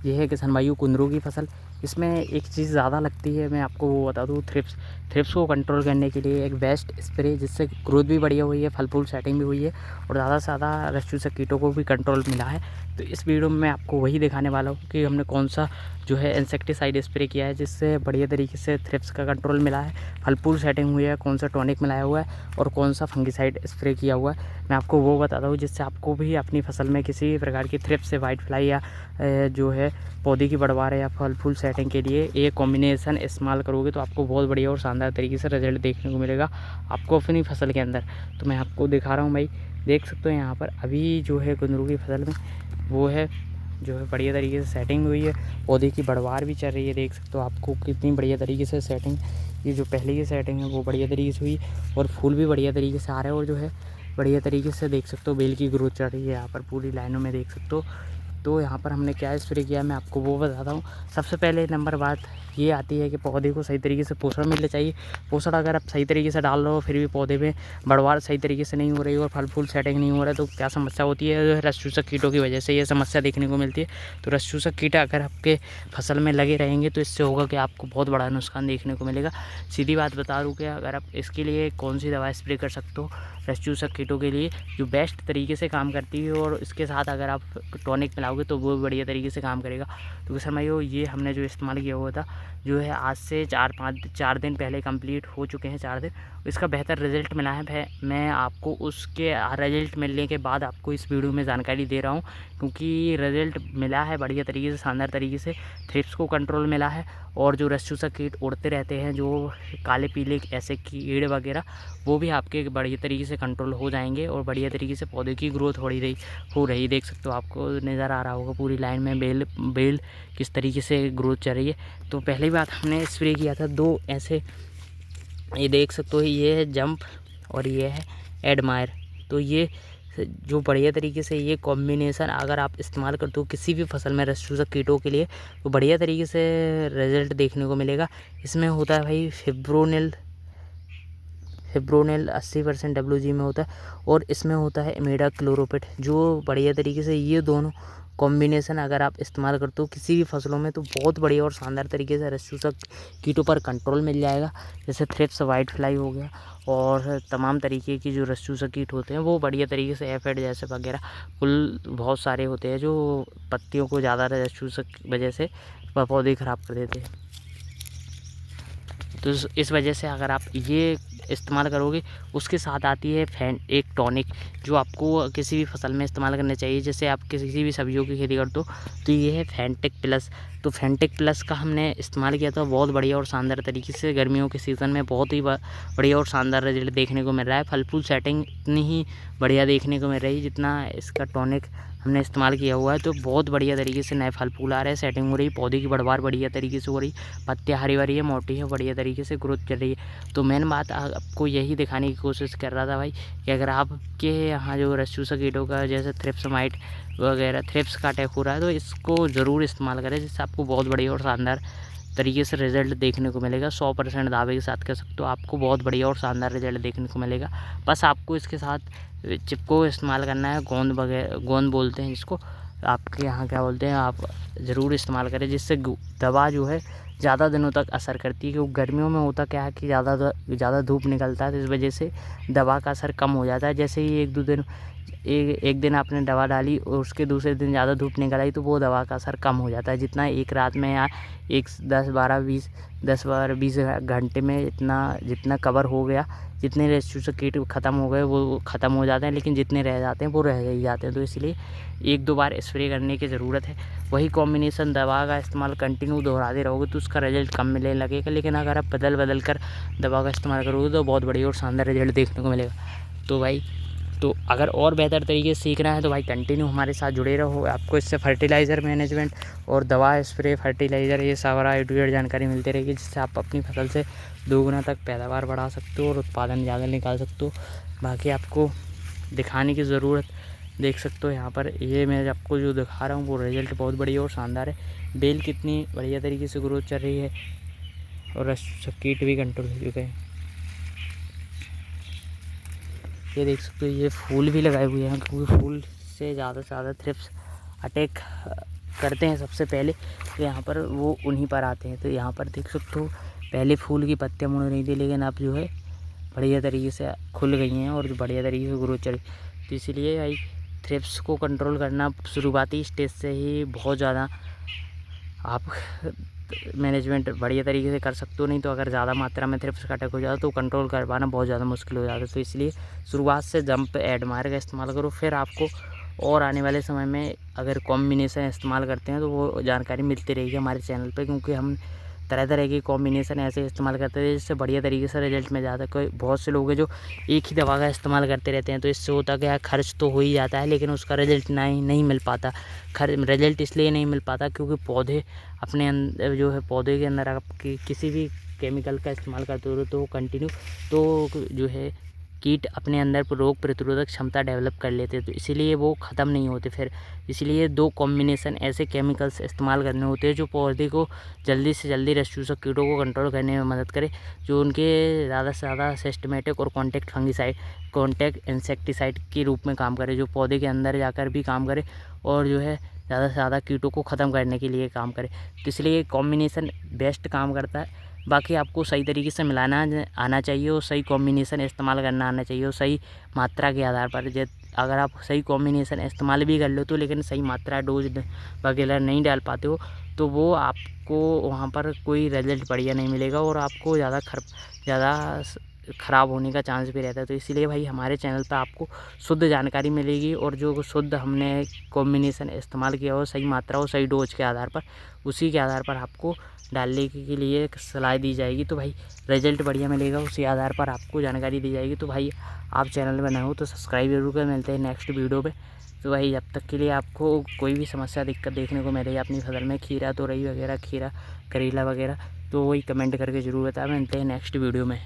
ये है किसान भाइयों कुंदरू की फसल। इसमें एक चीज़ ज़्यादा लगती है, मैं आपको वो बता दूँ, थ्रिप्स को कंट्रोल करने के लिए एक बेस्ट स्प्रे, जिससे ग्रोथ भी बढ़िया हुई है, फल फूल सेटिंग भी हुई है और ज़्यादा से ज़्यादा रस चूसक कीटों को भी कंट्रोल मिला है। तो इस वीडियो में मैं आपको वही दिखाने वाला हूँ कि हमने कौन सा जो है इंसेक्टिसाइड स्प्रे किया है जिससे बढ़िया तरीके से थ्रिप्स का कंट्रोल मिला है, फल फूल सेटिंग हुई है, कौन सा टॉनिक मिलाया हुआ है और कौन सा फंगिसाइड स्प्रे किया हुआ है। मैं आपको वो बताता हूँ जिससे आपको भी अपनी फसल में किसी भी प्रकार की थ्रिप्स से वाइट फ्लाई या जो है पौधे की बढ़वार या फल फूल सेटिंग के लिए एक कॉम्बिनेशन इस्तेमाल करोगे तो आपको बहुत बढ़िया और शानदार तरीके से रिजल्ट देखने को मिलेगा आपको अपनी फसल के अंदर। तो मैं आपको दिखा रहा हूँ भाई, देख सकते हो यहाँ पर अभी जो है कुंदरू की फसल में वो है जो है बढ़िया तरीके से सेटिंग हुई है, पौधे की बढ़वार भी चल रही है। देख सकते हो आपको कितनी बढ़िया तरीके से सेटिंग, ये जो पहले की सेटिंग है वो बढ़िया तरीके से हुई और फूल भी बढ़िया तरीके से आ रहे हैं और जो है बढ़िया तरीके से देख सकते हो बेल की ग्रोथ चल रही है यहाँ पर पूरी लाइनों में, देख सकते हो। तो यहाँ पर हमने क्या स्प्रे किया मैं आपको वो बताता हूँ। सबसे पहले नंबर बात ये आती है कि पौधे को सही तरीके से पोषण मिलना चाहिए। पोषण अगर आप सही तरीके से डाल रहे हो फिर भी पौधे में बढ़वार सही तरीके से नहीं हो रही और फल फूल सेटिंग नहीं हो रहा है तो क्या समस्या होती है, रस चूसक कीटों की वजह से ये समस्या देखने को मिलती है। तो रस चूसक कीट अगर आपके फसल में लगे रहेंगे तो इससे होगा कि आपको बहुत बड़ा नुकसान देखने को मिलेगा। सीधी बात बता दूँ कि अगर आप इसके लिए कौन सी दवा स्प्रे कर सकते हो रस चूसक कीटों के लिए जो बेस्ट तरीके से काम करती है और इसके साथ अगर आप टॉनिक मिलाओगे तो वो बढ़िया तरीके से काम करेगा। तो किसान भाइयों ये हमने जो इस्तेमाल किया हुआ था जो है आज से 4 दिन पहले कंप्लीट हो चुके हैं, 4 दिन। इसका बेहतर रिज़ल्ट मिला है। मैं आपको उसके रिज़ल्ट मिलने के बाद आपको इस वीडियो में जानकारी दे रहा हूँ क्योंकि रिज़ल्ट मिला है बढ़िया तरीके से, शानदार तरीके से। थ्रिप्स को कंट्रोल मिला है और जो रस चूसक कीट उड़ते रहते हैं जो काले पीले ऐसे कीड़े वगैरह वो भी आपके बढ़िया तरीके से कंट्रोल हो जाएंगे और बढ़िया तरीके से पौधे की ग्रोथ हो रही देख सकते हो, आपको नज़र आ रहा होगा पूरी लाइन में बेल किस तरीके से ग्रोथ चल रही है। तो पहली बात हमने स्प्रे किया था 2 ऐसे, ये देख सकते हो, ये है जंप और ये है एडमायर। तो ये जो बढ़िया तरीके से ये कॉम्बिनेशन अगर आप इस्तेमाल करते हो किसी भी फसल में रस चूसक कीटों के लिए तो बढ़िया तरीके से रिजल्ट देखने को मिलेगा। इसमें होता है भाई फिब्रोनिल 80% WG में होता है और इसमें होता है इमेडा क्लोरोपिट, जो बढ़िया तरीके से ये दोनों कॉम्बिनेशन अगर आप इस्तेमाल करते हो किसी भी फसलों में तो बहुत बढ़िया और शानदार तरीके से रस चूसक कीटों पर कंट्रोल मिल जाएगा। जैसे थ्रिप्स, वाइट फ्लाई हो गया और तमाम तरीके की जो रस चूसक कीट होते हैं वो बढ़िया तरीके से एफिड जैसे वगैरह कुल बहुत सारे होते हैं जो पत्तियों को ज़्यादा रस चूसक वजह से पौधे ख़राब कर देते हैं। तो इस वजह से अगर आप ये इस्तेमाल करोगे उसके साथ आती है एक टॉनिक जो आपको किसी भी फसल में इस्तेमाल करना चाहिए। जैसे आप किसी भी सब्जियों की खेती करते हो तो ये है फेंटेक प्लस। तो फेंटेक प्लस का हमने इस्तेमाल किया था, बहुत बढ़िया और शानदार तरीके से गर्मियों के सीज़न में बहुत ही बढ़िया और शानदार रिजल्ट देखने को मिल रहा है। फल फूल सेटिंग इतनी ही बढ़िया देखने को मिल रही है जितना इसका टॉनिक हमने इस्तेमाल किया हुआ है। तो बहुत बढ़िया तरीके से नए फल फूल आ रहे हैं, सेटिंग हो रही है, पौधे की बढ़वार बढ़िया तरीके से हो रही, पत्तियाँ हरी भरी है, मोटी है, बढ़िया तरीके से ग्रोथ चल रही है। तो मेन बात आपको यही दिखाने की कोशिश कर रहा था भाई कि अगर आपके यहाँ जो रस चूसक कीटों का जैसे थ्रिप्स माइट वगैरह थ्रिप्स का अटैक हो रहा है तो इसको ज़रूर इस्तेमाल करें जिससे आपको बहुत बढ़िया और शानदार तरीके से रिजल्ट देखने को मिलेगा। 100% दावे के साथ कह सकते हो आपको बहुत बढ़िया और शानदार रिजल्ट देखने को मिलेगा। बस आपको इसके साथ चिपको इस्तेमाल करना है, गोंद बोलते हैं जिसको, आपके यहाँ क्या बोलते हैं, आप ज़रूर इस्तेमाल करें जिससे दवा जो है ज़्यादा दिनों तक असर करती है। क्योंकि गर्मियों में होता क्या है कि ज़्यादा धूप निकलता है तो इस वजह से दवा का असर कम हो जाता है। जैसे ही एक दिन आपने दवा डाली और उसके दूसरे दिन ज़्यादा धूप निकल आई तो वो दवा का असर कम हो जाता है। जितना एक रात में या 10-12-20 घंटे में जितना कवर हो गया, जितने रस चूसक कीट ख़त्म हो गए वो ख़त्म हो जाते हैं, लेकिन जितने रह जाते हैं वो रह ही जाते हैं। तो इसलिए 1-2 बार स्प्रे करने की ज़रूरत है। वही कॉम्बिनेशन दवा का इस्तेमाल कंटिन्यू दोहराते रहोगे तो उसका रिजल्ट कम मिलने लगेगा, लेकिन अगर आप बदल कर दवा का इस्तेमाल करोगे तो बहुत बढ़िया और शानदार रिजल्ट देखने को मिलेगा। तो भाई अगर और बेहतर तरीके से सीखना है तो भाई कंटिन्यू हमारे साथ जुड़े रहो। आपको इससे फर्टिलाइज़र मैनेजमेंट और दवा स्प्रे, फर्टिलाइज़र ये सारा A to Z जानकारी मिलती रहेगी जिससे आप अपनी फसल से 2 गुना तक पैदावार बढ़ा सकते हो और उत्पादन ज़्यादा निकाल सकते हो। बाकी आपको दिखाने की ज़रूरत, देख सकते हो यहाँ पर ये मैं आपको जो दिखा रहा हूँ वो रिज़ल्ट बहुत बढ़िया और शानदार है। बेल कितनी बढ़िया तरीके से ग्रोथ चल रही है और रस कीट भी कंट्रोल हो चुके हैं। ये देख सकते हो ये फूल भी लगाए हुए हैं क्योंकि फूल से ज़्यादा थ्रिप्स अटैक करते हैं सबसे पहले तो यहाँ पर वो उन्हीं पर आते हैं। तो यहाँ पर देख सकते हो पहले फूल की पत्तियाँ मुड़ रही थी, लेकिन अब जो है बढ़िया तरीके से खुल गई हैं और बढ़िया तरीके से ग्रोथ चली। तो इसीलिए भाई थ्रिप्स को कंट्रोल करना शुरुआती स्टेज से ही बहुत ज़्यादा आप मैनेजमेंट बढ़िया तरीके से कर सकते हो। नहीं तो अगर ज़्यादा मात्रा में थ्रिप्स का अटैक हो जाता तो कंट्रोल कर पाना बहुत ज़्यादा मुश्किल हो जाता है। तो इसलिए शुरुआत से जंप एडमायर का इस्तेमाल करो, फिर आपको और आने वाले समय में अगर कॉम्बिनेशन इस्तेमाल करते हैं तो वो जानकारी मिलती रहेगी हमारे चैनल पे, क्योंकि हम तरह तरह की कॉम्बिनेशन ऐसे इस्तेमाल करते हैं जिससे बढ़िया तरीके से रिजल्ट मिल जाता है। कोई बहुत से लोग हैं जो एक ही दवा का इस्तेमाल करते रहते हैं, तो इससे होता क्या है, खर्च तो हो ही जाता है लेकिन उसका रिजल्ट नहीं मिल पाता। रिजल्ट इसलिए नहीं मिल पाता क्योंकि पौधे अपने अंदर जो है, पौधे के अंदर आप किसी भी केमिकल का इस्तेमाल करते हो तो कंटिन्यू तो जो है कीट अपने अंदर रोग प्रतिरोधक क्षमता डेवलप कर लेते हैं, तो इसीलिए वो ख़त्म नहीं होते। फिर इसीलिए 2 कॉम्बिनेशन ऐसे केमिकल्स इस्तेमाल करने होते हैं जो पौधे को जल्दी से जल्दी रस चूसक कीटों को कंट्रोल करने में मदद करे, जो उनके ज़्यादा से ज़्यादा सिस्टमेटिक और कॉन्टैक्ट इंसेक्टिसाइड के रूप में काम करे, जो पौधे के अंदर जाकर भी काम करे और जो है ज़्यादा से ज़्यादा कीटों को ख़त्म करने के लिए काम करे। तो इसलिए कॉम्बिनेशन बेस्ट काम करता है। बाकी आपको सही तरीके से मिलाना आना चाहिए और सही कॉम्बिनेशन इस्तेमाल करना आना चाहिए और सही मात्रा के आधार पर। अगर आप सही कॉम्बिनेशन इस्तेमाल भी कर लो तो लेकिन सही मात्रा डोज वगैरह नहीं डाल पाते हो तो वो आपको वहाँ पर कोई रिजल्ट बढ़िया नहीं मिलेगा और आपको ज़्यादा ख़राब होने का चांस भी रहता है। तो इसीलिए भाई हमारे चैनल पर आपको शुद्ध जानकारी मिलेगी और जो शुद्ध हमने कॉम्बिनेशन इस्तेमाल किया हो सही मात्रा और सही डोज के आधार पर, उसी के आधार पर आपको डालने के लिए सलाह दी जाएगी। तो भाई रिजल्ट बढ़िया मिलेगा, उसी आधार पर आपको जानकारी दी जाएगी। तो भाई आप चैनल में नए हो तो सब्सक्राइब जरूर करें। मिलते हैं नेक्स्ट वीडियो पे। तो भाई जब तक के लिए आपको कोई भी समस्या दिक्कत देखने को मिले अपनी फसल में, खीरा तोरई वगैरह, खीरा करेला वगैरह, तो वही कमेंट करके ज़रूर बताएं। मिलते हैं नेक्स्ट वीडियो में।